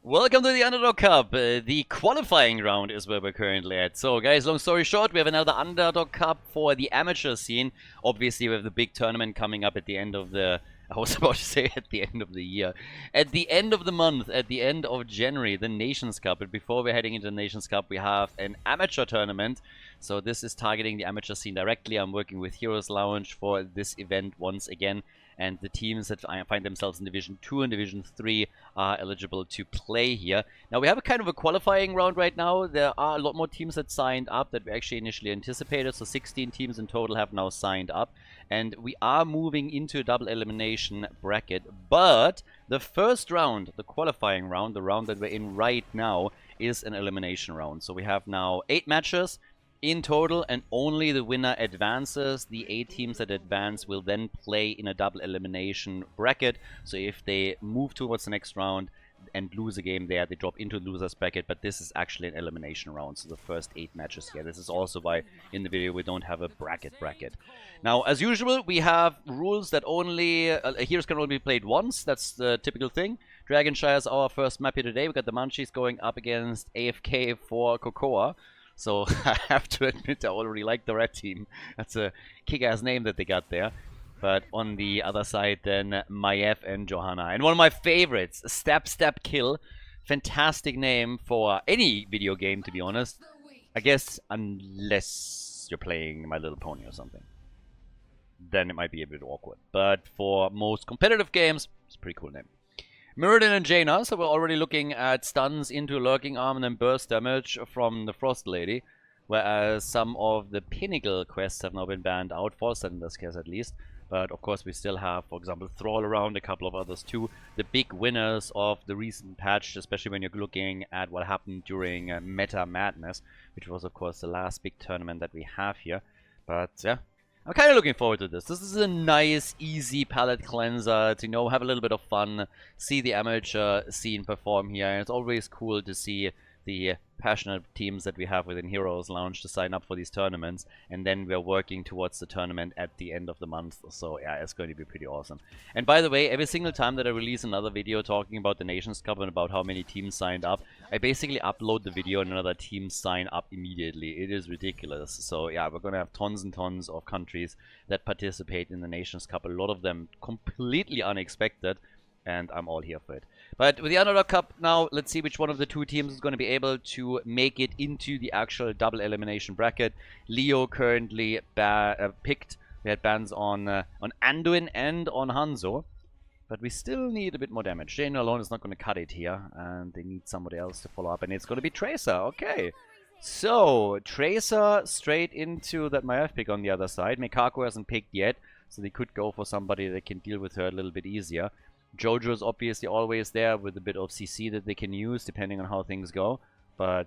Welcome to the Underdog Cup. The qualifying round is where we're currently at. So, guys, long story short, we have another Underdog Cup for the amateur scene. Obviously, we have the big tournament coming up at the end of the... I was about to say at the end of the year. At the end of the month, at the end of January, the Nations Cup. But before we're heading into the Nations Cup, we have an amateur tournament. So this is targeting the amateur scene directly. I'm working with Heroes Lounge for this event once again. And the teams that find themselves in Division 2 and Division 3 are eligible to play here. Now, we have a kind of a qualifying round right now. There are a lot more teams that signed up that we actually initially anticipated. So 16 teams in total have now signed up. And we are moving into a double elimination bracket. But the first round, the qualifying round, the round that we're in right now, is an elimination round. So we have now 8 matches in total, and only the winner advances. The 8 teams that advance will then play in a double elimination bracket. So if they move towards the next round and lose a game there, they drop into the loser's bracket. But this is actually an elimination round, so the first 8 matches here. This is also why in the video we don't have a bracket. Now, as usual, we have rules that only heroes can only be played once. That's the typical thing. Dragonshire is our first map here today. We got the Munchies going up against AFK for Cocoa. So I have to admit I already like the red team. That's a kick-ass name that they got there. But on the other side then, Maiev and Johanna. And one of my favorites, Step Kill. Fantastic name for any video game, to be honest. I guess unless you're playing My Little Pony or something. Then it might be a bit awkward. But for most competitive games, it's a pretty cool name. Muradin and Jaina, so we're already looking at stuns into Lurking Arm and then burst damage from the Frost Lady. Whereas some of the Pinnacle quests have now been banned out, Falstad in this case at least. But of course we still have, for example, Thrall around, a couple of others too. The big winners of the recent patch, especially when you're looking at what happened during Meta Madness, which was of course the last big tournament that we have here. But yeah, I'm kind of looking forward to this. This is a nice, easy palette cleanser to, have a little bit of fun, see the amateur scene perform here. And it's always cool to see the passionate teams that we have within Heroes Lounge to sign up for these tournaments. And then we're working towards the tournament at the end of the month. So yeah, it's going to be pretty awesome. And by the way, every single time that I release another video talking about the Nations Cup and about how many teams signed up, I basically upload the video and another team sign up immediately. It is ridiculous. So yeah, we're going to have tons and tons of countries that participate in the Nations Cup. A lot of them completely unexpected. And I'm all here for it. But with the Underdog Cup now, let's see which one of the 2 teams is going to be able to make it into the actual double elimination bracket. Leo currently picked. We had bans on Anduin and on Hanzo. But we still need a bit more damage. Jane alone is not going to cut it here. And they need somebody else to follow up. And it's going to be Tracer. Okay. So, Tracer straight into that Maiev pick on the other side. Mekako hasn't picked yet. So they could go for somebody that can deal with her a little bit easier. Jojo is obviously always there with a bit of CC that they can use depending on how things go. But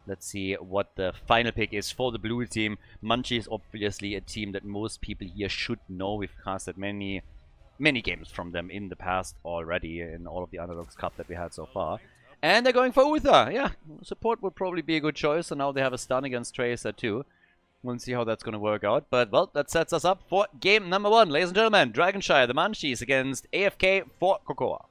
let's see what the final pick is for the blue team. Munchie is obviously a team that most people here should know. We've casted many games from them in the past already in all of the Underdogs Cup that we had so far. And they're going for Uther. Yeah, support would probably be a good choice. So now they have a stun against Tracer too. We'll see how that's going to work out. But, well, that sets us up for game number 1. Ladies and gentlemen, Dragonshire, the Munchies against AFK for Cocoa.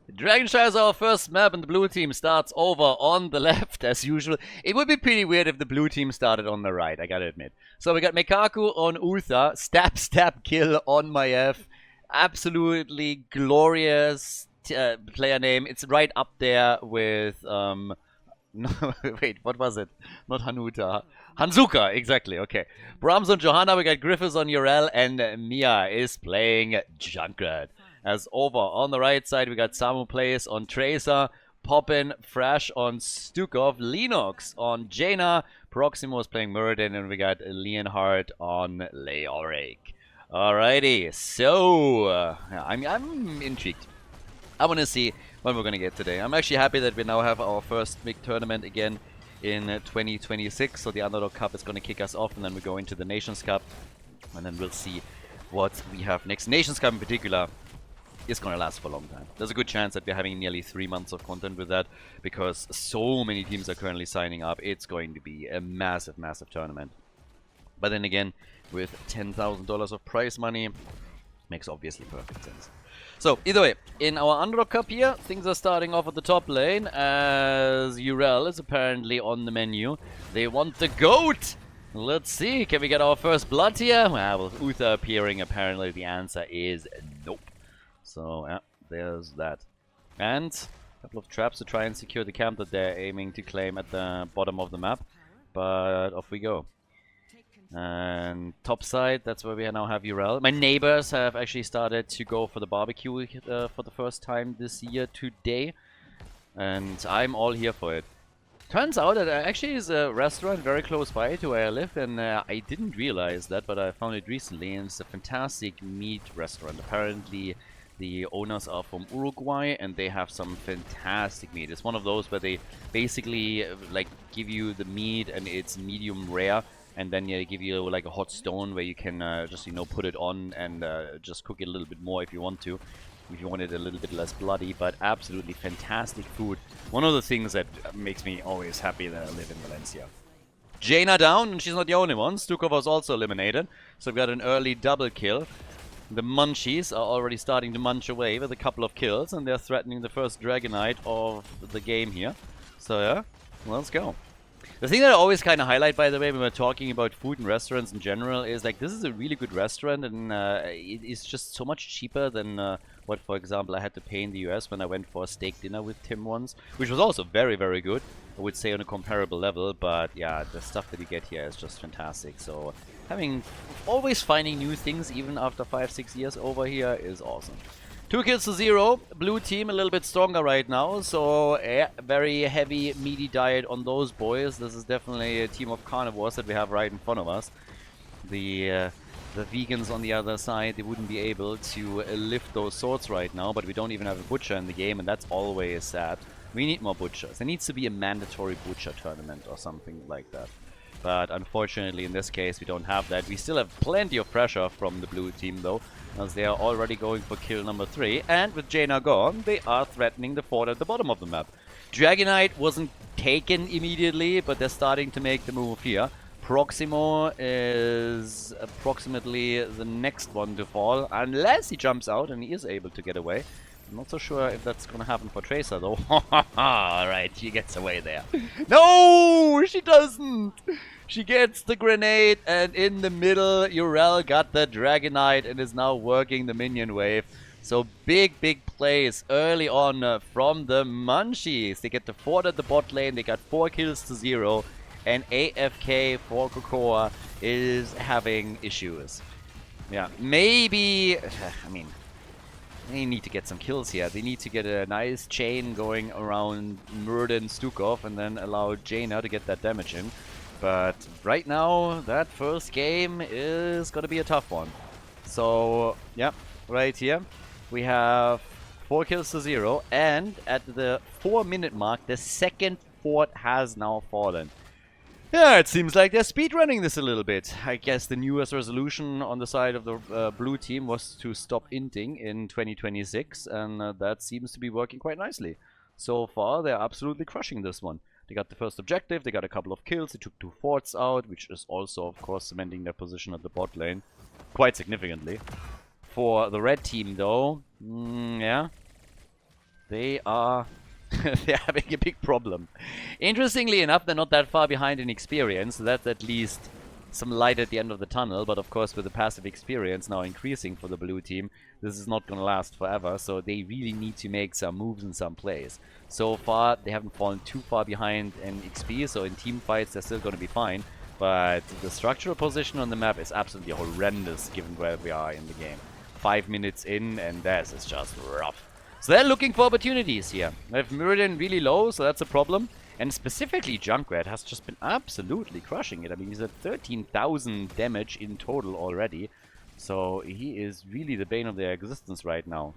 Dragonshire is our first map, and the blue team starts over on the left, as usual. It would be pretty weird if the blue team started on the right, I gotta admit. So we got Mekaku on Uther, Stab Kill on Maiev. Absolutely glorious player name. It's right up there with... No, wait, what was it? Not Hanuta. Hanzuka, exactly, okay. Brahms on Johanna, we got Griffiths on Urel, and Mia is playing Junkrat. As over on the right side, we got Samu plays on Tracer, Poppin, Fresh on Stukov, Linux on Jaina, Proximo is playing Muradin, and we got Leonhard on Leoric. Alrighty, so I'm intrigued. I want to see what we're going to get today. I'm actually happy that we now have our first big tournament again in 2026. So the Underdog Cup is going to kick us off, and then we go into the Nations Cup. And then we'll see what we have next. Nations Cup in particular is going to last for a long time. There's a good chance that we're having nearly 3 months of content with that, because so many teams are currently signing up. It's going to be a massive, massive tournament. But then again, with $10,000 of prize money, makes obviously perfect sense. So, either way, in our Underdog Cup here, things are starting off at the top lane, as Urel is apparently on the menu. They want the GOAT! Let's see, can we get our first blood here? Well, with Uther appearing, apparently the answer is nope. So, yeah, there's that. And a couple of traps to try and secure the camp that they're aiming to claim at the bottom of the map. But off we go. And top side, that's where we now have Urel. My neighbors have actually started to go for the barbecue for the first time this year today. And I'm all here for it. Turns out that actually is a restaurant very close by to where I live, and I didn't realize that, but I found it recently, and it's a fantastic meat restaurant. Apparently the owners are from Uruguay, and they have some fantastic meat. It's one of those where they basically like give you the meat and it's medium rare, and then they give you like a hot stone where you can just, you know, put it on and just cook it a little bit more if you want to. If you want it a little bit less bloody, but absolutely fantastic food. One of the things that makes me always happy that I live in Valencia. Jaina down, and she's not the only one. Stukov was also eliminated, so we've got an early double kill. The Munchies are already starting to munch away with a couple of kills, and they're threatening the first Dragonite of the game here. So yeah, let's go. The thing that I always kind of highlight, by the way, when we're talking about food and restaurants in general, is like this is a really good restaurant, and it is just so much cheaper than what, for example, I had to pay in the US when I went for a steak dinner with Tim once, which was also very, very good, I would say on a comparable level. But yeah, the stuff that you get here is just fantastic. So always finding new things even after 5-6 years over here is awesome. 2 kills to 0. Blue team a little bit stronger right now, so yeah, very heavy meaty diet on those boys. This is definitely a team of carnivores that we have right in front of us. The vegans on the other side, they wouldn't be able to lift those swords right now, but we don't even have a butcher in the game, and that's always sad. We need more butchers. There needs to be a mandatory butcher tournament or something like that. But unfortunately in this case we don't have that. We still have plenty of pressure from the blue team though, as they are already going for kill number 3, and with Jaina gone, they are threatening the fort at the bottom of the map. Dragonite wasn't taken immediately, but they're starting to make the move here. Proximo is approximately the next one to fall, unless he jumps out and he is able to get away. I'm not so sure if that's gonna happen for Tracer though. Alright, she gets away there. No, she doesn't! She gets the grenade, and in the middle, Urel got the Dragonite and is now working the minion wave. So big plays early on from the Munchies. They get the fort at the bot lane, they got 4 kills to 0, and AFK for Cocoa is having issues. Yeah, maybe, I mean, they need to get some kills here. They need to get a nice chain going around Murden Stukov and then allow Jaina to get that damage in. But right now, that first game is going to be a tough one. So, yeah, right here, we have 4 kills to 0. And at the 4-minute mark, the second fort has now fallen. Yeah, it seems like they're speedrunning this a little bit. I guess the newest resolution on the side of the blue team was to stop inting in 2026, and that seems to be working quite nicely. So far, they're absolutely crushing this one. They got the first objective, they got a couple of kills, they took 2 forts out, which is also, of course, cementing their position at the bot lane quite significantly. For the red team, though, yeah, they are... they're having a big problem. Interestingly enough, they're not that far behind in experience, so that's at least some light at the end of the tunnel, but of course with the passive experience now increasing for the blue team, this is not going to last forever, so they really need to make some moves in some plays. So far, they haven't fallen too far behind in XP, so in team fights they're still going to be fine, but the structural position on the map is absolutely horrendous given where we are in the game. 5 minutes in, and this is just rough. So they're looking for opportunities here. They have Murden really low, so that's a problem. And specifically, Junkrat has just been absolutely crushing it. I mean, he's at 13,000 damage in total already. So he is really the bane of their existence right now.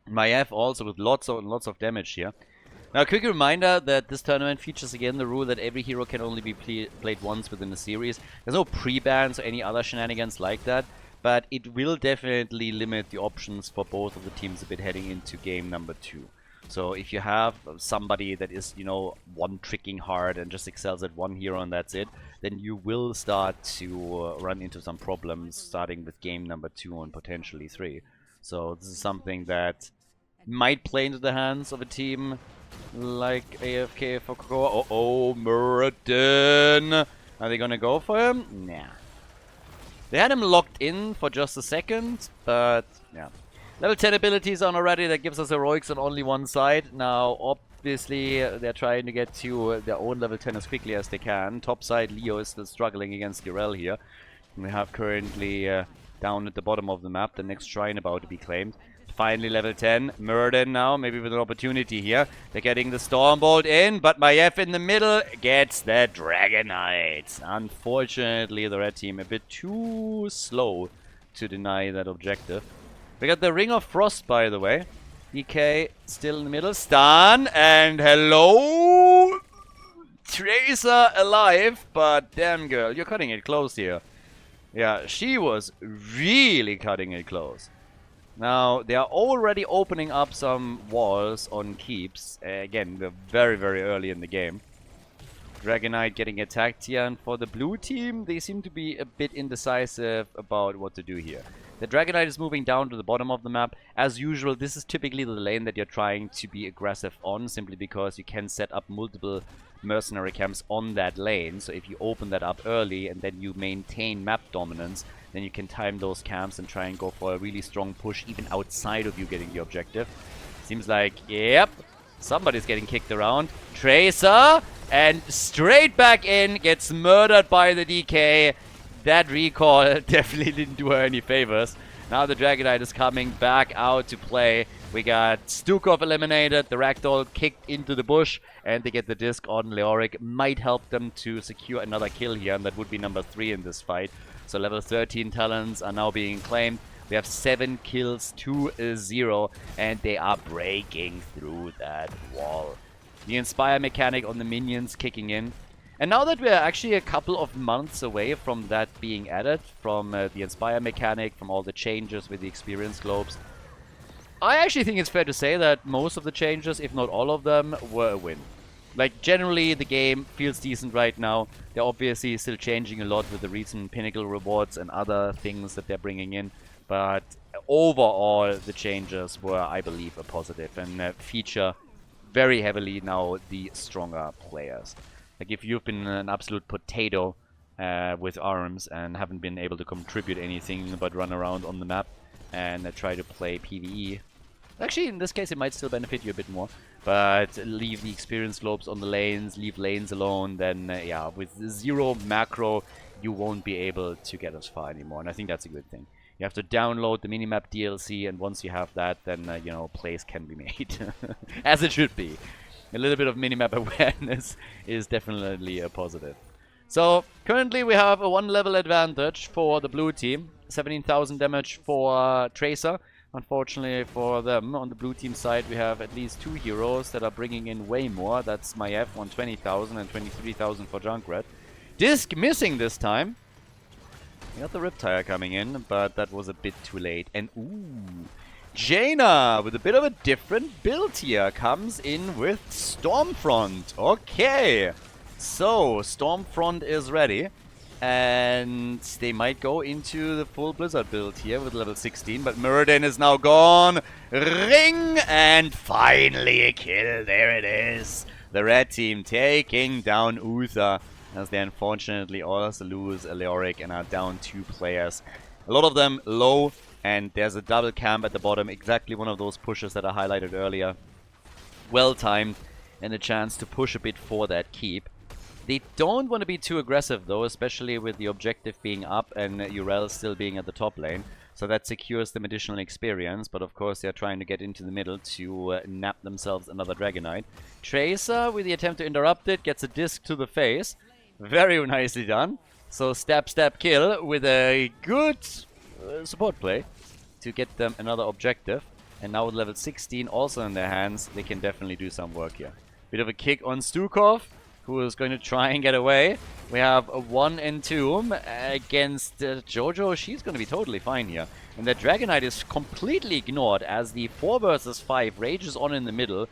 Maiev also with lots of damage here. Now, a quick reminder that this tournament features again the rule that every hero can only be played once within a series. There's no pre-bans or any other shenanigans like that. But it will definitely limit the options for both of the teams a bit heading into game number 2. So if you have somebody that is, you know, one-tricking hard and just excels at one hero and that's it, then you will start to run into some problems starting with game number 2 and potentially 3. So this is something that might play into the hands of a team like AFK for Cocoa. Oh, Muradin! Are they gonna go for him? Nah. They had him locked in for just a second, but yeah. Level 10 abilities on already, that gives us heroics on only one side. Now, obviously, they're trying to get to their own level 10 as quickly as they can. Top side, Leo is still struggling against Girel here. We have currently down at the bottom of the map the next shrine about to be claimed. Finally level 10. Muradin now, maybe with an opportunity here. They're getting the Stormbolt in, but Maiev in the middle gets the Dragonite. Unfortunately, the red team a bit too slow to deny that objective. We got the Ring of Frost, by the way. DK still in the middle. Stun, and hello! Tracer alive, but damn girl, you're cutting it close here. Yeah, she was really cutting it close. Now, they are already opening up some walls on keeps. Again, we're very, very early in the game. Dragonite getting attacked here, and for the blue team, they seem to be a bit indecisive about what to do here. The Dragonite is moving down to the bottom of the map. As usual, this is typically the lane that you're trying to be aggressive on, simply because you can set up multiple mercenary camps on that lane. So if you open that up early and then you maintain map dominance, then you can time those camps and try and go for a really strong push even outside of you getting the objective. Seems like, yep, somebody's getting kicked around. Tracer, and straight back in, gets murdered by the DK. That recall definitely didn't do her any favors. Now the Dragonite is coming back out to play. We got Stukov eliminated, the Ragdoll kicked into the bush, and they get the disc on Leoric. Might help them to secure another kill here, and that would be number 3 in this fight. So level 13 talents are now being claimed. We have 7 kills to 0, and they are breaking through that wall. The Inspire mechanic on the minions kicking in. And now that we're actually a couple of months away from that being added, from the Inspire mechanic, from all the changes with the experience globes, I actually think it's fair to say that most of the changes, if not all of them, were a win. Like, generally, the game feels decent right now. They're obviously still changing a lot with the recent Pinnacle rewards and other things that they're bringing in. But overall, the changes were, I believe, a positive and feature very heavily now the stronger players. Like, if you've been an absolute potato with arms and haven't been able to contribute anything but run around on the map and try to play PvE, actually, in this case, it might still benefit you a bit more. But leave the experience globes on the lanes, leave lanes alone, then, yeah, with 0 macro, you won't be able to get as far anymore. And I think that's a good thing. You have to download the minimap DLC, and once you have that, then, you know, plays can be made. As it should be. A little bit of minimap awareness is definitely a positive. So, currently we have a 1 level advantage for the blue team. 17,000 damage for Tracer. Unfortunately for them, on the blue team side, we have at least 2 heroes that are bringing in way more. That's Maiev, 120,000 and 23,000 for Junkrat. Disc missing this time. We got the Riptire coming in, but that was a bit too late. And ooh, Jaina, with a bit of a different build here, comes in with Stormfront. Okay, so Stormfront is ready. And they might go into the full Blizzard build here with level 16. But Muradin is now gone. Ring! And finally a kill. There it is. The red team taking down Uther. As they unfortunately also lose a Leoric and are down 2 players. A lot of them low. And there's a double camp at the bottom. Exactly one of those pushes that I highlighted earlier. Well timed. And a chance to push a bit for that keep. They don't want to be too aggressive though, especially with the objective being up and Urel still being at the top lane. So that secures them additional experience, but of course they're trying to get into the middle to nap themselves another Dragonite. Tracer, with the attempt to interrupt it, gets a disc to the face. Very nicely done. So stab, stab, kill with a good support play to get them another objective. And now with level 16 also in their hands, they can definitely do some work here. Bit of a kick on Stukov, who is going to try and get away. We have a 1 and 2 against Jojo. She's going to be totally fine here. And the Dragonite is completely ignored as the 4 versus 5 rages on in the middle.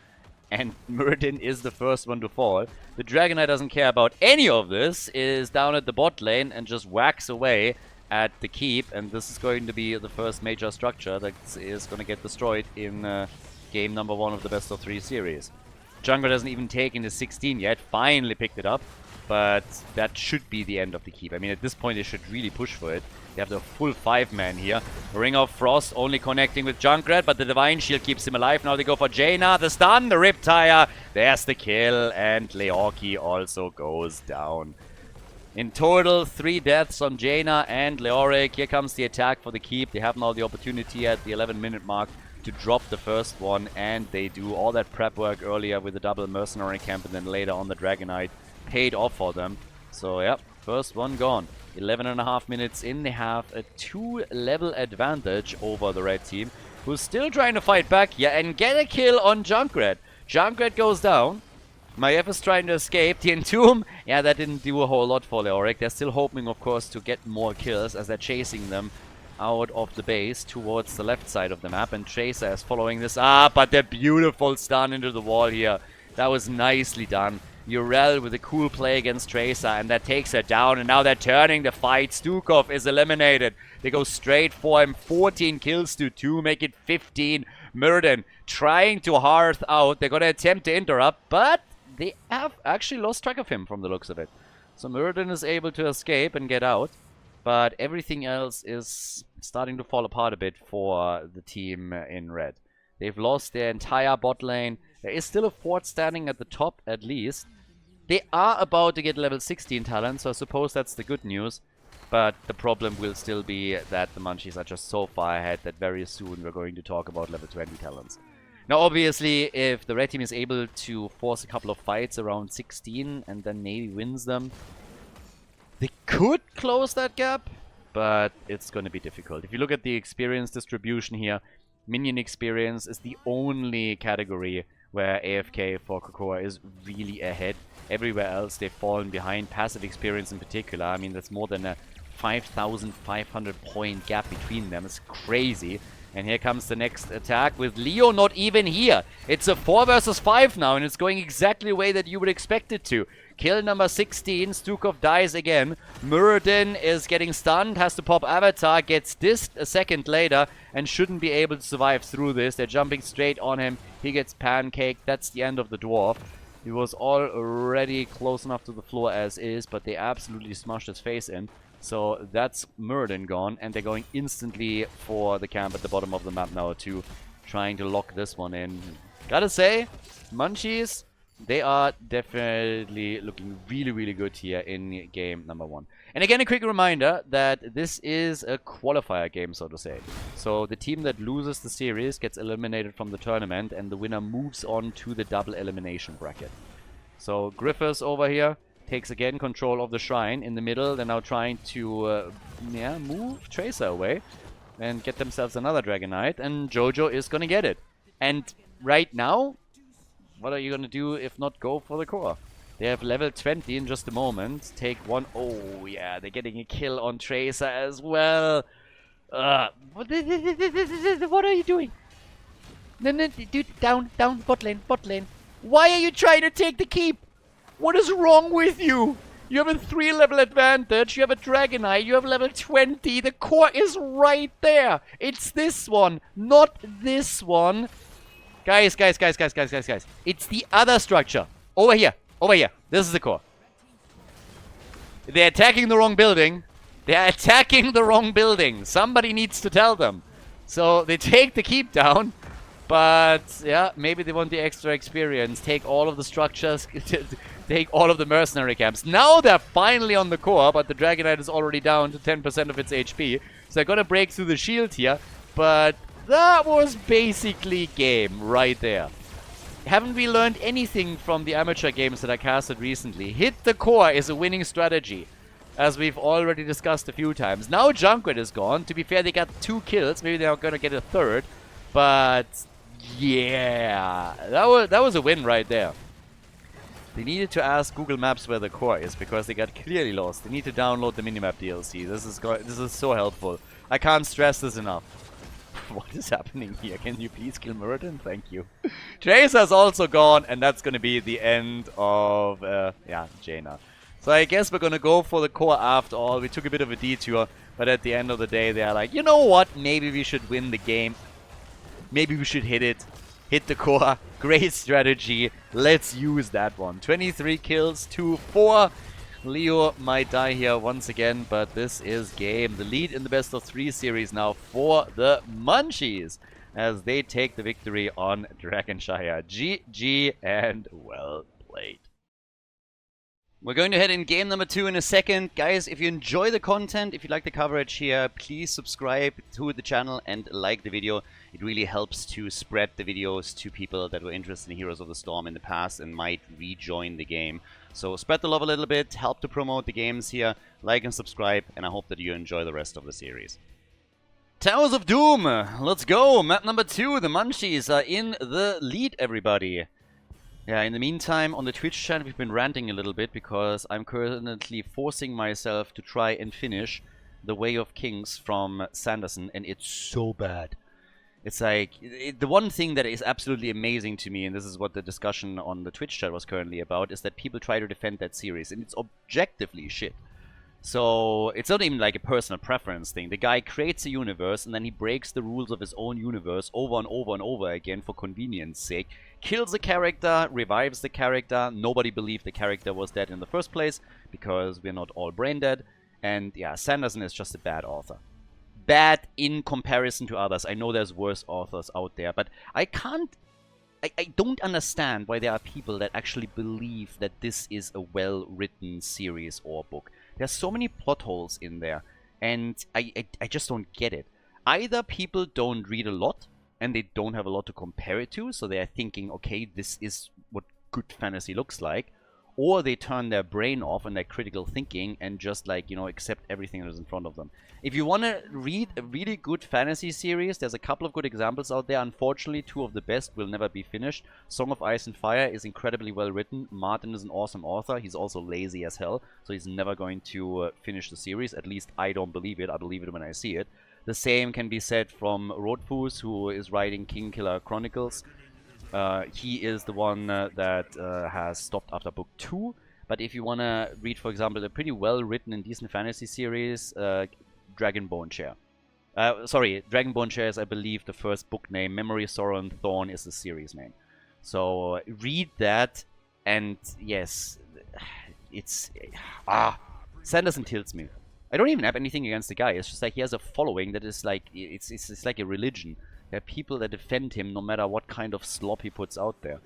And Muradin is the first one to fall. The Dragonite doesn't care about any of this, is down at the bot lane and just whacks away at the keep, and this is going to be the first major structure that is going to get destroyed in game number 1 of the best of 3 series. Junkrat hasn't even taken his 16 yet, finally picked it up, but that should be the end of the keep. I mean, at this point they should really push for it. They have the full 5-man here. Ring of Frost only connecting with Junkrat, but the Divine Shield keeps him alive. Now they go for Jaina, the stun, the Riptire. There's the kill, and Leorki also goes down. In total, 3 deaths on Jaina and Leoric. Here comes the attack for the keep. They have now the opportunity at the 11-minute mark to drop the first one, and they do. All that prep work earlier with the double mercenary camp and then later on the Dragonite paid off for them. So, yeah, first one gone. 11.5 minutes in, they have a 2-level advantage over the red team, who's still trying to fight back. Yeah, and get a kill on Junkrat. Junkrat goes down. Maiev is trying to escape. The Entomb, yeah, that didn't do a whole lot for Leoric. They're still hoping, of course, to get more kills as they're chasing them out of the base towards the left side of the map. And Tracer is following this up, but the beautiful stun into the wall here. That was nicely done. Urel with a cool play against Tracer, and that takes her down, and now they're turning the fight. Stukov is eliminated. They go straight for him. 14 kills to 2, make it 15. Murden trying to hearth out. They're going to attempt to interrupt, but they have actually lost track of him from the looks of it. So Murden is able to escape and get out, but everything else is starting to fall apart a bit for the team in red. They've lost their entire bot lane. There is still a fort standing at the top, at least. They are about to get level 16 talent, so I suppose that's the good news. But the problem will still be that the Munchies are just so far ahead that very soon we're going to talk about level 20 talents. Now, obviously, if the red team is able to force a couple of fights around 16 and then maybe wins them, they could close that gap, but it's going to be difficult. If you look at the experience distribution here, minion experience is the only category where AFK for Cocoa is really ahead. Everywhere else, they've fallen behind. Passive experience in particular, I mean, that's more than a 5,500 point gap between them. It's crazy. And here comes the next attack with Leo not even here. It's a 4 versus 5 now, and it's going exactly the way that you would expect it to. Kill number 16, Stukov dies again. Muradin is getting stunned, has to pop Avatar, gets dissed a second later, and shouldn't be able to survive through this. They're jumping straight on him. He gets pancaked. That's the end of the dwarf. He was already close enough to the floor as is, but they absolutely smashed his face in. So that's Muradin gone, and they're going instantly for the camp at the bottom of the map now too, trying to lock this one in. Gotta say, Munchies, they are definitely looking really, really good here in game number 1. And again, a quick reminder that this is a qualifier game, so to say. So the team that loses the series gets eliminated from the tournament, and the winner moves on to the double elimination bracket. So Griffiths over here takes again control of the shrine in the middle. They're now trying to move Tracer away and get themselves another Dragonite, and Jojo is gonna get it. And right now, what are you gonna do if not go for the core? They have level 20 in just a moment. Take one. Oh yeah, they're getting a kill on Tracer as well. What are you doing? No, dude, down, bot lane. Why are you trying to take the keep? What is wrong with you? You have a 3-level advantage. You have a Dragonite. You have level 20. The core is right there. It's this one, not this one. Guys. It's the other structure. Over here. This is the core. They're attacking the wrong building. Somebody needs to tell them. So they take the keep down. But, yeah, maybe they want the extra experience. Take all of the structures. Take all of the mercenary camps. Now they're finally on the core, but the Dragonite is already down to 10% of its HP. So they're gonna break through the shield here. But that was basically game right there. Haven't we learned anything from the amateur games that I casted recently? Hit the core is a winning strategy, as we've already discussed a few times. Now Junkrat is gone. To be fair, they got 2 kills. Maybe they're gonna get a 3rd. But yeah, that was a win right there. They needed to ask Google Maps where the core is, because they got clearly lost. They need to download the minimap DLC. This is so helpful. I can't stress this enough. What is happening here? Can you please kill Muradin? Thank you. Tracer's also gone, and that's going to be the end of Jaina. So I guess we're gonna go for the core after all. We took a bit of a detour, but at the end of the day, they are like, you know what? Maybe we should win the game. Maybe we should hit it. Hit the core. Great strategy. Let's use that one. 23 kills to 4. Leo might die here once again, but this is game. The lead in the best of 3 series now for the Munchies as they take the victory on Dragonshire. GG and well played. We're going to head in game number 2 in a second. Guys, if you enjoy the content, if you like the coverage here, please subscribe to the channel and like the video. It really helps to spread the videos to people that were interested in Heroes of the Storm in the past and might rejoin the game. So spread the love a little bit, help to promote the games here, like and subscribe, and I hope that you enjoy the rest of the series. Towers of Doom, let's go! Map number 2, the Munchies are in the lead, everybody. Yeah, in the meantime, on the Twitch channel, we've been ranting a little bit because I'm currently forcing myself to try and finish The Way of Kings from Sanderson, and it's so bad. It's like, the one thing that is absolutely amazing to me, and this is what the discussion on the Twitch chat was currently about, is that people try to defend that series, and it's objectively shit. So, it's not even like a personal preference thing. The guy creates a universe, and then he breaks the rules of his own universe over and over and over again for convenience sake. Kills a character, revives the character. Nobody believed the character was dead in the first place, because we're not all brain dead. And yeah, Sanderson is just a bad author. Bad in comparison to others. I know there's worse authors out there, but I don't understand why there are people that actually believe that this is a well-written series or book. There's so many plot holes in there, and I just don't get it. Either people don't read a lot, and they don't have a lot to compare it to, so they're thinking, okay, this is what good fantasy looks like, or they turn their brain off and their critical thinking and just, like, you know, accept everything that is in front of them. If you want to read a really good fantasy series, there's a couple of good examples out there. Unfortunately, 2 of the best will never be finished. Song of Ice and Fire is incredibly well written. Martin is an awesome author. He's also lazy as hell, so he's never going to finish the series. At least I don't believe it. I believe it when I see it. The same can be said from Rodfus, who is writing Kingkiller Chronicles. He is the one that has stopped after book 2. But if you want to read, for example, a pretty well-written and decent fantasy series, Dragonbone Chair. Sorry, Dragonbone Chair is, I believe, the first book name. Memory, Sorrow, and Thorn is the series name. So read that, and yes, it's... Sanderson tilts me. I don't even have anything against the guy. It's just like he has a following that is like... It's like a religion. There are people that defend him no matter what kind of slop he puts out there.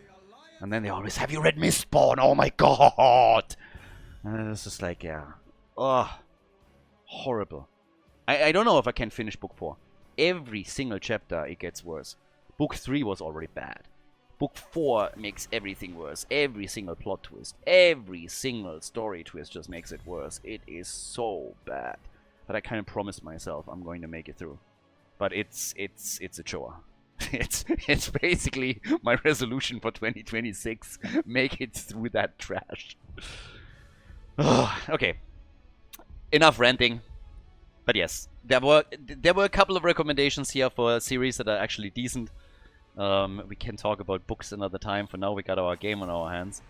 And then they always, have you read Mistborn? Oh my god! And it's just like, yeah. Ugh. Horrible. I don't know if I can finish book 4. Every single chapter it gets worse. Book 3 was already bad. Book 4 makes everything worse. Every single plot twist. Every single story twist just makes it worse. It is so bad. But I kind of promised myself I'm going to make it through. But it's a chore. It's basically my resolution for 2026. Make it through that trash. Okay. Enough ranting. But yes, there were a couple of recommendations here for a series that are actually decent. We can talk about books another time. For now, we got our game on our hands.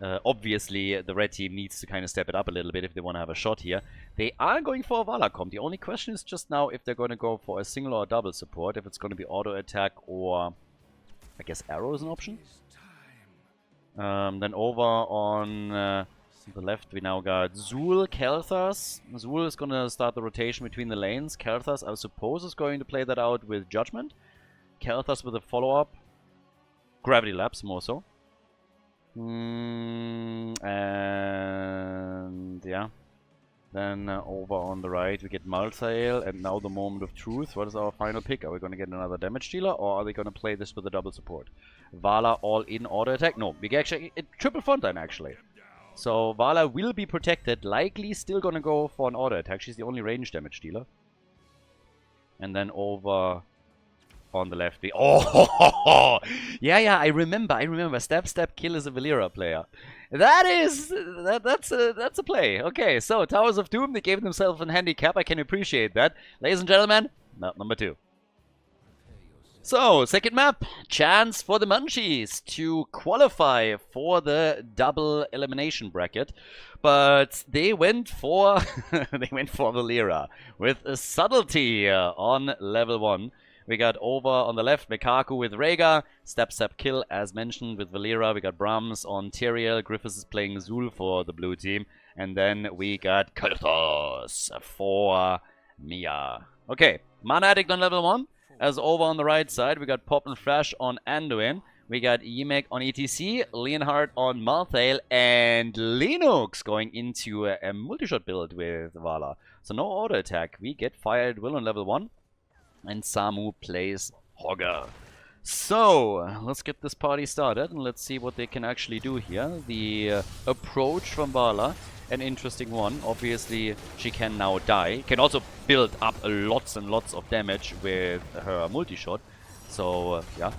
Obviously, the red team needs to kind of step it up a little bit if they want to have a shot here. They are going for a Valeera comp. The only question is just now if they're going to go for a single or double support. If it's going to be auto attack or, I guess, arrow is an option. Then over on the left, we now got Zul, Kel'Thas. Zul is going to start the rotation between the lanes. Kel'Thas, I suppose, is going to play that out with Judgment. Kel'Thas with a follow-up. Gravity Lapse, more so. And yeah. Then over on the right, we get Malthael. And now the Moment of Truth. What is our final pick? Are we going to get another damage dealer? Or are they going to play this with a double support? Vala all in auto attack? No, we get actually triple frontline actually. So Vala will be protected, likely still gonna go for an auto attack. She's the only range damage dealer. And then over on the left, we... Oh! Yeah, I remember. Stab, kill is a Valeera player. That's a play. Okay, so Towers of Doom, they gave themselves a handicap. I can appreciate that. Ladies and gentlemen, map number 2. So, second map, chance for the Munchies to qualify for the double elimination bracket, but they went for Valeera with a subtlety on level 1. We got over on the left Mekaku with Rhaegar, step kill as mentioned with Valeera. We got Brahms on Tyrael, Griffiths is playing Zul for the blue team, and then we got Khaldor for Mia. Okay, Mana Addict on level 1. As over on the right side, we got Pop and Flash on Anduin. We got Yemek on ETC, Leonhard on Malthael, and Linux going into a multi-shot build with Vala. So no auto attack. We get Fired Will on level 1, and Samu plays Hogger. So, let's get this party started, and let's see what they can actually do here. The approach from Vala, an interesting one. Obviously, she can now die. Can also build up lots and lots of damage with her multi-shot. So, yeah.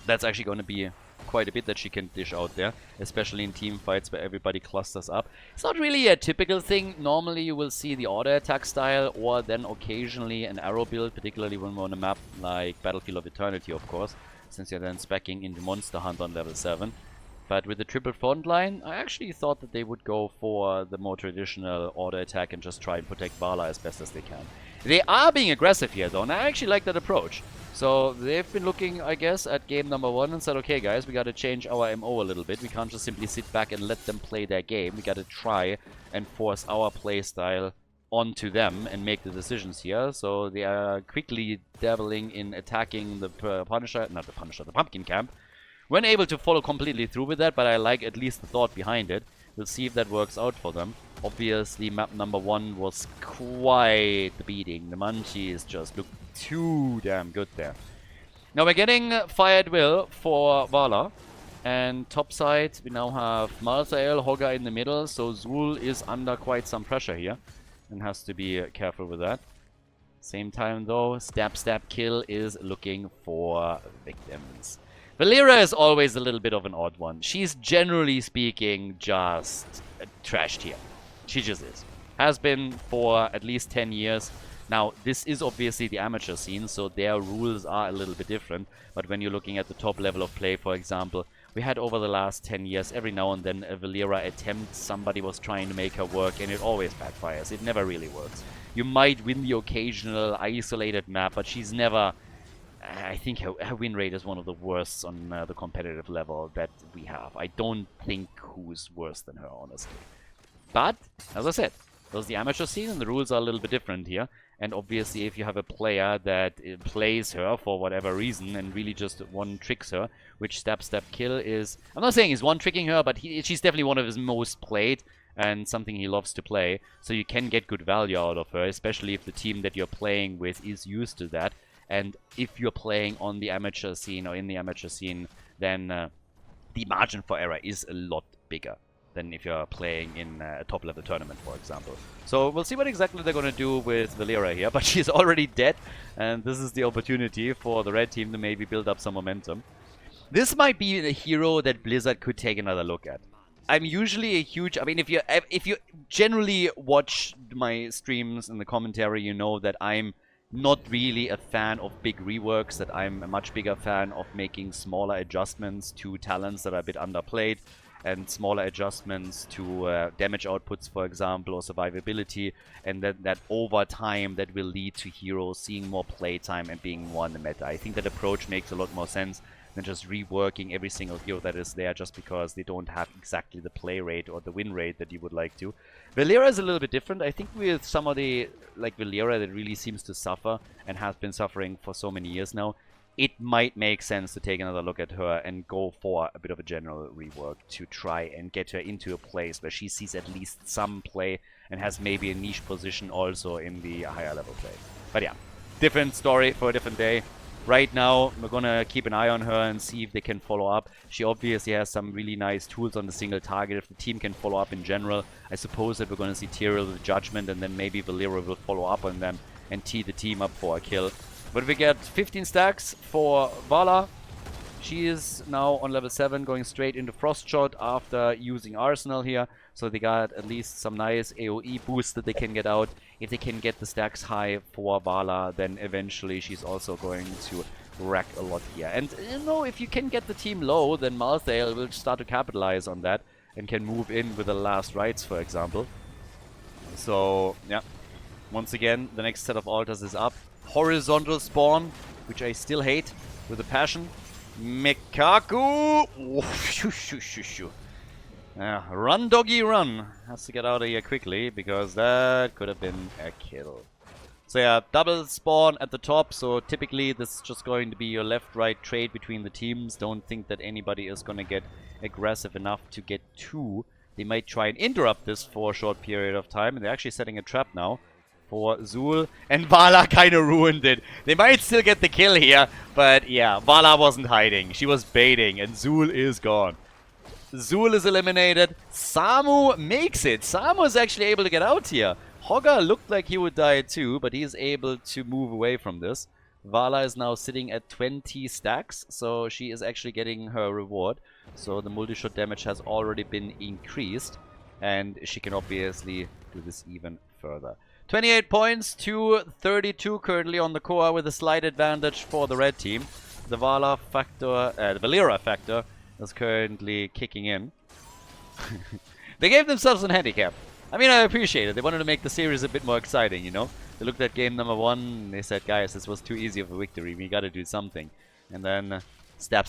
That's actually going to be quite a bit that she can dish out there, especially in team fights where everybody clusters up. It's not really a typical thing. Normally, you will see the auto attack style, or then occasionally an arrow build, particularly when we're on a map like Battlefield of Eternity, of course, since you're then speccing into Monster Hunt on level 7. But with the triple front line, I actually thought that they would go for the more traditional auto attack and just try and protect Vala as best as they can. They are being aggressive here, though, and I actually like that approach. So they've been looking, I guess, at game number 1 and said, okay, guys, we got to change our MO a little bit. We can't just simply sit back and let them play their game. We got to try and force our play style onto them and make the decisions here. So they are quickly dabbling in attacking the the Pumpkin Camp. Weren't able to follow completely through with that, but I like at least the thought behind it. We'll see if that works out for them. Obviously, map number 1 was quite the beating. The Munchies just looked too damn good there. Now we're getting Fired Will for Vala. And topside, we now have Malthael, Hogger in the middle. So Zul is under quite some pressure here and has to be careful with that. Same time though, stab kill is looking for victims. Valeera is always a little bit of an odd one. She's generally speaking just trashed here. She just is. Has been for at least 10 years. Now, this is obviously the amateur scene, so their rules are a little bit different. But when you're looking at the top level of play, for example, we had over the last 10 years, every now and then, a Valeera attempt. Somebody was trying to make her work, and it always backfires. It never really works. You might win the occasional isolated map, but she's never... I think her win rate is one of the worst on the competitive level that we have. I don't think who's worse than her, honestly. But, as I said, it was the amateur scene and the rules are a little bit different here. And obviously, if you have a player that plays her for whatever reason and really just one-tricks her, which stab kill is... I'm not saying he's one-tricking her, but she's definitely one of his most played and something he loves to play. So you can get good value out of her, especially if the team that you're playing with is used to that. And if you're playing on the amateur scene or in the amateur scene, then the margin for error is a lot bigger than if you're playing in a top-level tournament, for example. So we'll see what exactly they're going to do with Valeera here, but she's already dead, and this is the opportunity for the red team to maybe build up some momentum. This might be a hero that Blizzard could take another look at. I'm usually a huge... I mean, if you generally watch my streams and the commentary, you know that I'm not really a fan of big reworks, that I'm a much bigger fan of making smaller adjustments to talents that are a bit underplayed, and smaller adjustments to damage outputs, for example, or survivability, and that over time that will lead to heroes seeing more playtime and being more in the meta. I think that approach makes a lot more sense than just reworking every single hero that is there just because they don't have exactly the play rate or the win rate that you would like to. Valeera is a little bit different. I think with somebody like Valeera that really seems to suffer and has been suffering for so many years now, it might make sense to take another look at her and go for a bit of a general rework to try and get her into a place where she sees at least some play and has maybe a niche position also in the higher level play. But yeah, different story for a different day. Right now, we're gonna keep an eye on her and see if they can follow up. She obviously has some really nice tools on the single target. If the team can follow up in general, I suppose that we're gonna see Tyrael with Judgment, and then maybe Valeera will follow up on them and tee the team up for a kill. But we get 15 stacks for Vala. She is now on level 7, going straight into Frostshot after using Arsenal here. So they got at least some nice AoE boost that they can get out. If they can get the stacks high for Vala, then eventually she's also going to wreck a lot here. And, you know, if you can get the team low, then Malthael will start to capitalize on that and can move in with the last rites, for example. So, yeah. Once again, the next set of altars is up. Horizontal spawn, which I still hate with a passion. Mekaku! Run, doggy, run! Has to get out of here quickly, because that could have been a kill. So yeah, double spawn at the top, so typically this is just going to be your left-right trade between the teams. Don't think that anybody is going to get aggressive enough to get two. They might try and interrupt this for a short period of time, and they're actually setting a trap now for Zul, and Vala kind of ruined it. They might still get the kill here, but yeah, Vala wasn't hiding. She was baiting, and Zul is gone. Zul is eliminated. Samu makes it. Samu is actually able to get out here. Hogger looked like he would die too, but he is able to move away from this. Vala is now sitting at 20 stacks, so she is actually getting her reward. So the multi-shot damage has already been increased, and she can obviously do this even further. 28 points to 32 currently on the core, with a slight advantage for the red team. The Valeera factor is currently kicking in. They gave themselves a handicap. I mean, I appreciate it. They wanted to make the series a bit more exciting, you know? They looked at game number 1 and they said, guys, this was too easy of a victory. We gotta do something. And then Stab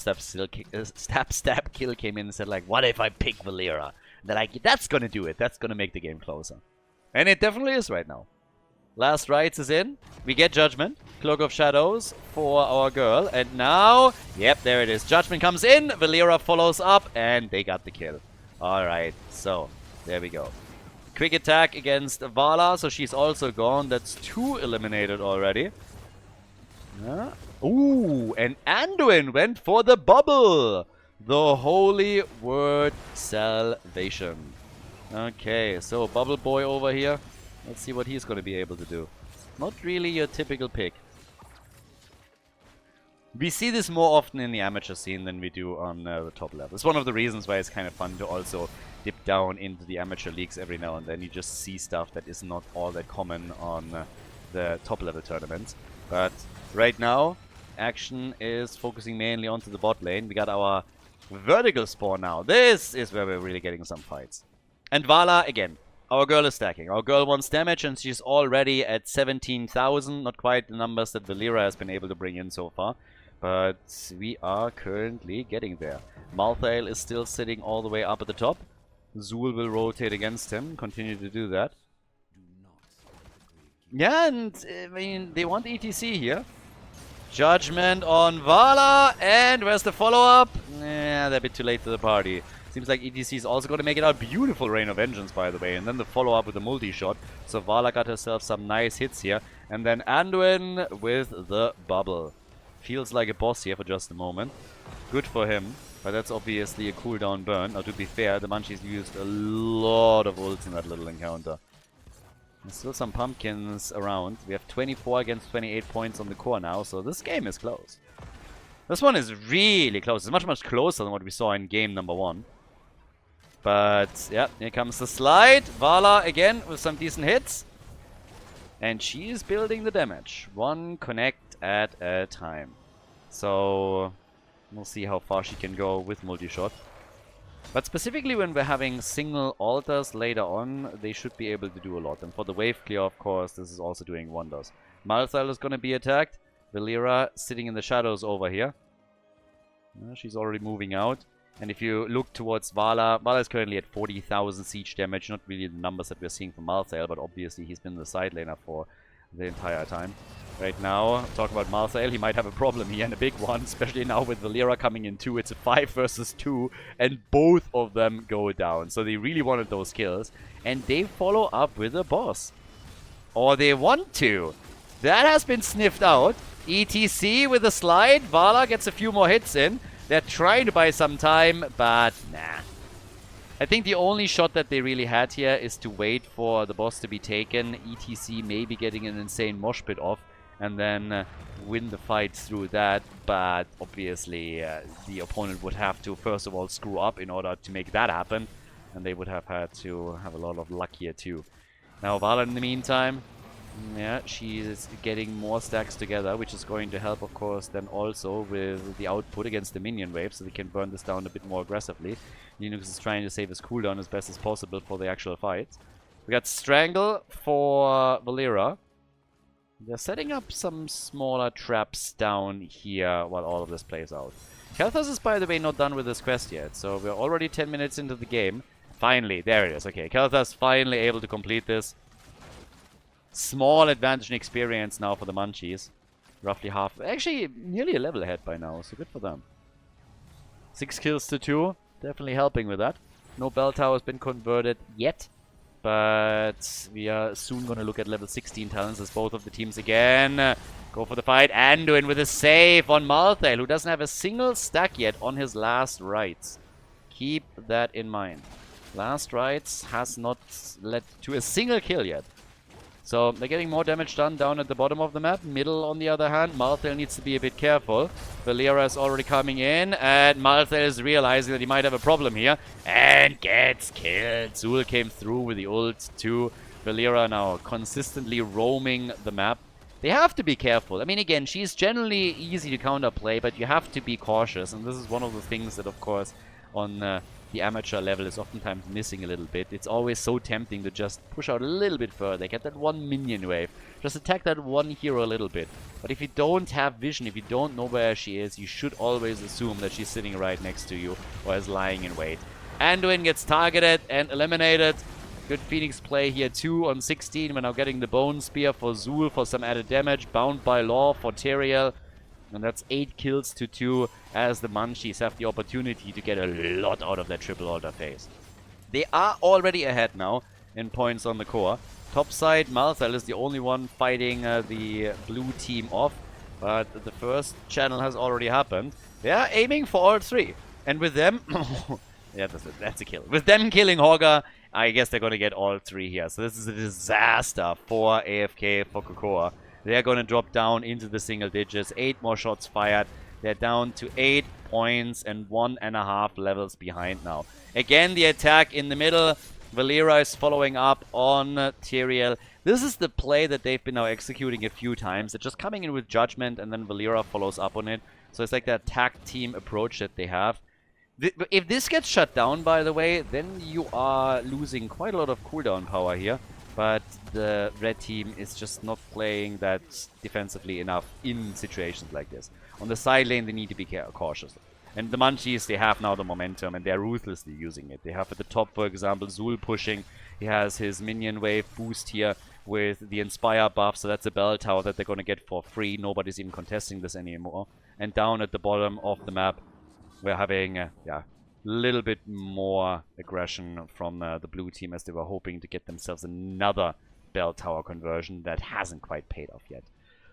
Kill came in and said, like, what if I pick Valeera? And they're like, that's gonna do it. That's gonna make the game closer. And it definitely is right now. Last rites is in. We get Judgment. Cloak of Shadows for our girl. And now, yep, there it is. Judgment comes in. Valeera follows up. And they got the kill. Alright, so, there we go. Quick attack against Vala, so she's also gone. That's 2 eliminated already. Ooh, and Anduin went for the bubble. The holy word salvation. Okay, so Bubble Boy over here. Let's see what he's going to be able to do. Not really your typical pick. We see this more often in the amateur scene than we do on the top level. It's one of the reasons why it's kind of fun to also dip down into the amateur leagues every now and then. You just see stuff that is not all that common on the top level tournaments. But right now, action is focusing mainly onto the bot lane. We got our vertical spawn now. This is where we're really getting some fights. And Vala, again, our girl is stacking. Our girl wants damage and she's already at 17,000. Not quite the numbers that Valeera has been able to bring in so far. But we are currently getting there. Malthael is still sitting all the way up at the top. Zul will rotate against him, continue to do that. Yeah, and I mean, they want ETC here. Judgment on Vala, and where's the follow-up? They're a bit too late to the party. Seems like ETC is also going to make it out. Beautiful Rain of Vengeance, by the way, and then the follow-up with the multi-shot. So Vala got herself some nice hits here. And then Anduin with the bubble. Feels like a boss here for just a moment. Good for him. But that's obviously a cooldown burn. Now, to be fair, the Munchies used a lot of ults in that little encounter. There's still some pumpkins around. We have 24 against 28 points on the core now, so this game is close. This one is really close. It's much, much closer than what we saw in game number 1. But, yeah, here comes the slide. Vala again with some decent hits. And she is building the damage. One connect at a time. So we'll see how far she can go with multi-shot. But specifically when we're having single altars later on, they should be able to do a lot. And for the wave clear, of course, this is also doing wonders. Malthael is going to be attacked. Valeera sitting in the shadows over here. She's already moving out. And if you look towards Vala, Vala is currently at 40,000 siege damage. Not really the numbers that we're seeing from Malthael, but obviously he's been the side laner for the entire time. Right now, talk about Malthael, he might have a problem here, and a big one, especially now with Valeera coming in too. It's a 5 versus 2, and both of them go down. So they really wanted those kills, and they follow up with a boss. Or they want to. That has been sniffed out. ETC with a slide. Vala gets a few more hits in. They're trying to buy some time, but nah. I think the only shot that they really had here is to wait for the boss to be taken. ETC maybe getting an insane mosh pit off and then win the fight through that. But obviously the opponent would have to first of all screw up in order to make that happen. And they would have had to have a lot of luck here too. Now Vala in the meantime Yeah, she's getting more stacks together, which is going to help, of course, then also with the output against the minion wave, so they can burn this down a bit more aggressively. Linux is trying to save his cooldown as best as possible for the actual fight. We got Strangle for Valeera. They're setting up some smaller traps down here while all of this plays out. Khaldor is, by the way, not done with this quest yet, so we're already 10 minutes into the game. Finally, there it is. Okay, Khaldor is finally able to complete this. Small advantage in experience now for the Munchies. Roughly half, actually nearly a level ahead by now, so good for them. 6 kills to 2, definitely helping with that. No bell tower has been converted yet. But we are soon going to look at level 16 talents as both of the teams again go for the fight. Anduin with a save on Malthael, who doesn't have a single stack yet on his last rites. Keep that in mind. Last rites has not led to a single kill yet. So they're getting more damage done down at the bottom of the map. Middle, on the other hand, Malthael needs to be a bit careful. Valeera is already coming in, and Malthael is realizing that he might have a problem here, and gets killed. Zul came through with the ult to Valeera now, consistently roaming the map. They have to be careful. I mean, again, she's generally easy to counterplay, but you have to be cautious, and this is one of the things that, of course, on the amateur level is oftentimes missing a little bit. It's always so tempting to just push out a little bit further, get that one minion wave, just attack that one hero a little bit. But if you don't have vision, if you don't know where she is, you should always assume that she's sitting right next to you or is lying in wait. Anduin gets targeted and eliminated. Good Phoenix play here too on 16. We're now getting the Bone Spear for Zul for some added damage. Bound by Law for Teriel. And that's 8 kills to 2 as the Munchies have the opportunity to get a lot out of that triple altar phase. They are already ahead now in points on the core. Top side, Malthael is the only one fighting the blue team off. But the first channel has already happened. They are aiming for all 3. And with them... yeah, that's a kill. With them killing Hogger, I guess they're going to get all 3 here. So this is a disaster for AFK, for Cocoa. They're going to drop down into the single digits. 8 more shots fired. They're down to 8 points and 1.5 levels behind now. Again, the attack in the middle. Valeera is following up on Teriel. This is the play that they've been now executing a few times. They're just coming in with Judgment and then Valeera follows up on it. So it's like that tag team approach that they have. If this gets shut down, by the way, then you are losing quite a lot of cooldown power here. But the red team is just not playing that defensively enough in situations like this. On the side lane, they need to be cautious. And the Munchies, they have now the momentum, and they're ruthlessly using it. They have at the top, for example, Zul pushing. He has his minion wave boost here with the Inspire buff, so that's a bell tower that they're going to get for free. Nobody's even contesting this anymore. And down at the bottom of the map, we're having, yeah, little bit more aggression from the blue team as they were hoping to get themselves another bell tower conversion that hasn't quite paid off yet.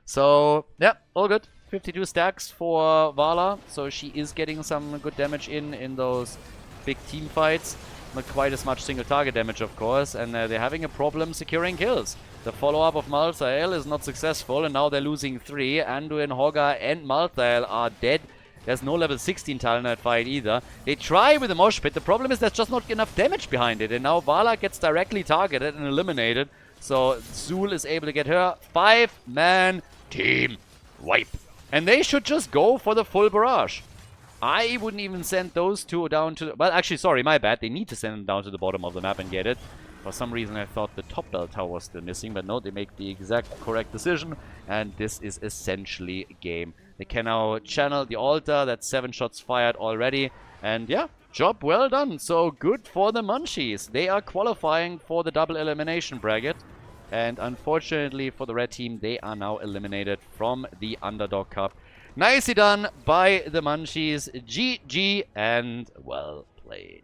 So, yeah, all good. 52 stacks for Vala, so she is getting some good damage in those big team fights. Not quite as much single target damage, of course, and they're having a problem securing kills. The follow-up of Malthael is not successful, and now they're losing 3. Anduin, Hogger, and Malthael are dead. There's no level 16 talent in that fight either. They try with the mosh pit. The problem is there's just not enough damage behind it. And now Vala gets directly targeted and eliminated. So Zul is able to get her 5-man team wipe. And they should just go for the full barrage. I wouldn't even send those two down to... Well, actually, sorry, my bad. They need to send them down to the bottom of the map and get it. For some reason, I thought the top bell tower was still missing. But no, they make the exact correct decision. And this is essentially game. They can now channel the altar. That's 7 shots fired already. And yeah, job well done. So good for the Munchies. They are qualifying for the double elimination bracket. And unfortunately for the red team, they are now eliminated from the Underdog Cup. Nicely done by the Munchies. GG and well played.